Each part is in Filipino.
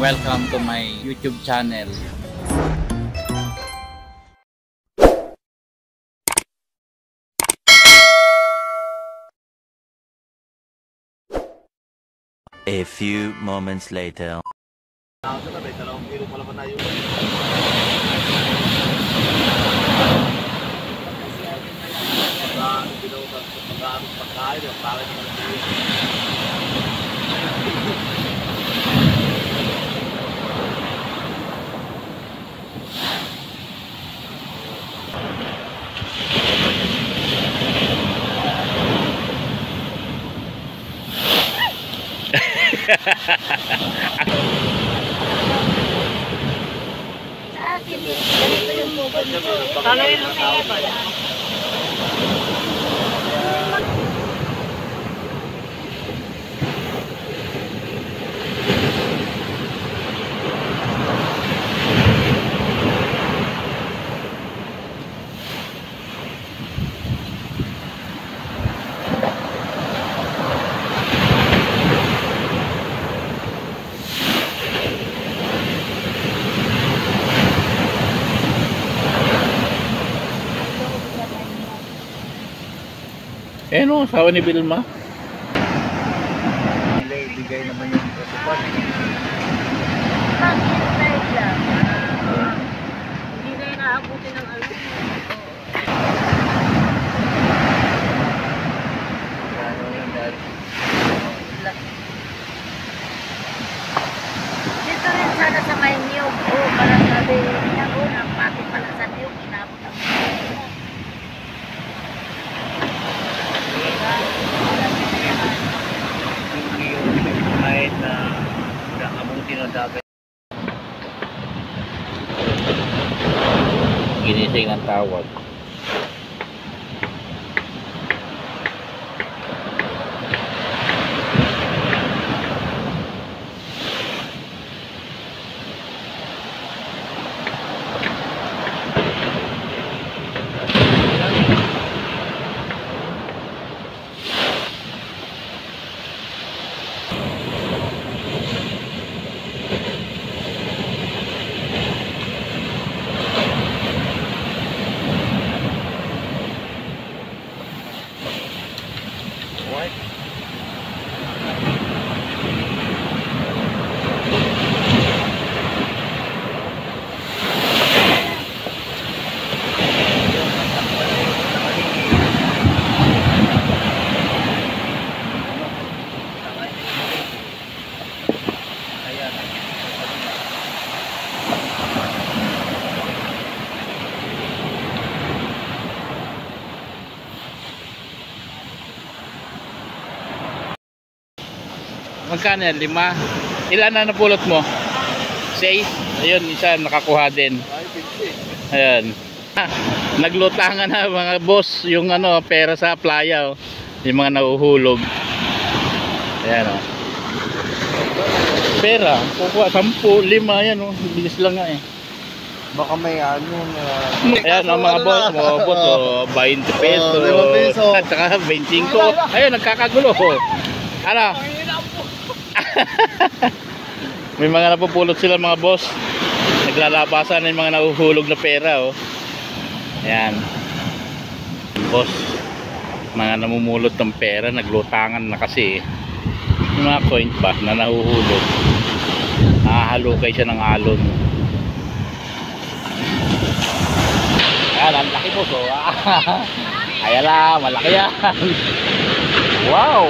welcome to my YouTube channel. A few moments later. Kalau yung lumiya ba? Eh no, sawa ni Vilma. Ibigay naman yung protocol. Pag-invite lang. Hindi na inaabuti ng ano. Dito rin sana sa may niyog. Parang sabi niya ko, pati pala sa niyog, inabot ang Kahit na nakabuti ng dagat. Ginising ang tawag. Magkano yan? 5? Ilan na napulot mo? 6? Ayun, isa nakakuha din. Ayan. Naglutangan na mga boss yung ano, pera sa playa. Oh. Yung mga nahuhulog. Ayan o. Oh. Pera. Kukuha 10, 5 yan o. Oh. Bilis lang nga eh. Baka may ano na... Ayan o mga boss. Mga boss o. 20 pesos. 5 peso. At saka 25. Ayun, nagkakagulo. Ano? May mga napupulot sila mga boss. Naglalabasan ng mga nahuhulog na pera oh. Ayan. Boss, mga namumulot ng pera, naglutangan na kasi yung mga coin ba na nahuhulog. Nakahalukay siya ng alon. Ayan, ang laki boss oh. Ayan lang, malaki yan. Wow.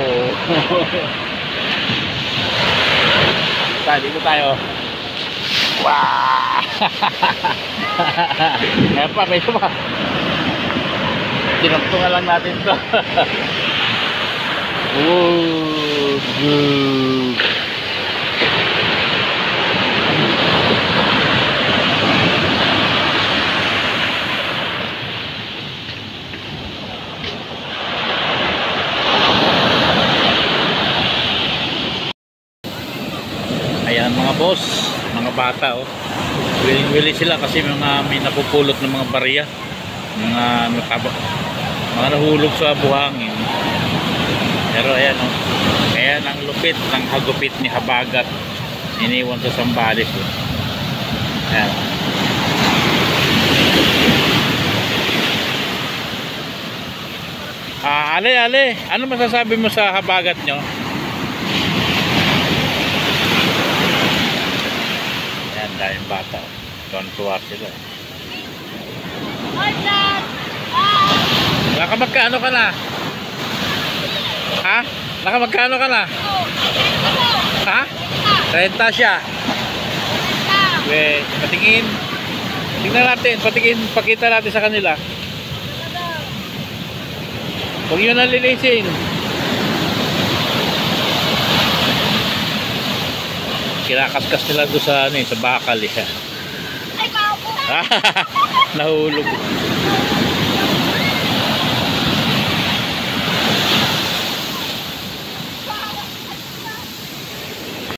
Dito tayo. Wow! Ayan pa, may pa. Tinuktungan lang natin to. Good. Ayan mga boss, mga bata oh. Willing-willing sila kasi may napupulot ng mga barya. Mga nahulog sa buhangin. Pero ayan oh. Ayan ang lupit ng hagupit ni Habagat. Iniwan sa Sambales. Ayan. Ale, ano masasabi mo sa habagat nyo? Ayan, daming bata. Tuwan-tuwa sila. Nakamagkano ka na? Ha? Nakamagkano ka na? Ha? 30 siya. Okay, patingin. Tingnan natin, patingin, pakita natin sa kanila. Huwag yun nalilisin. Kinakaskas nila doon sa, sa bakal. Nahulog.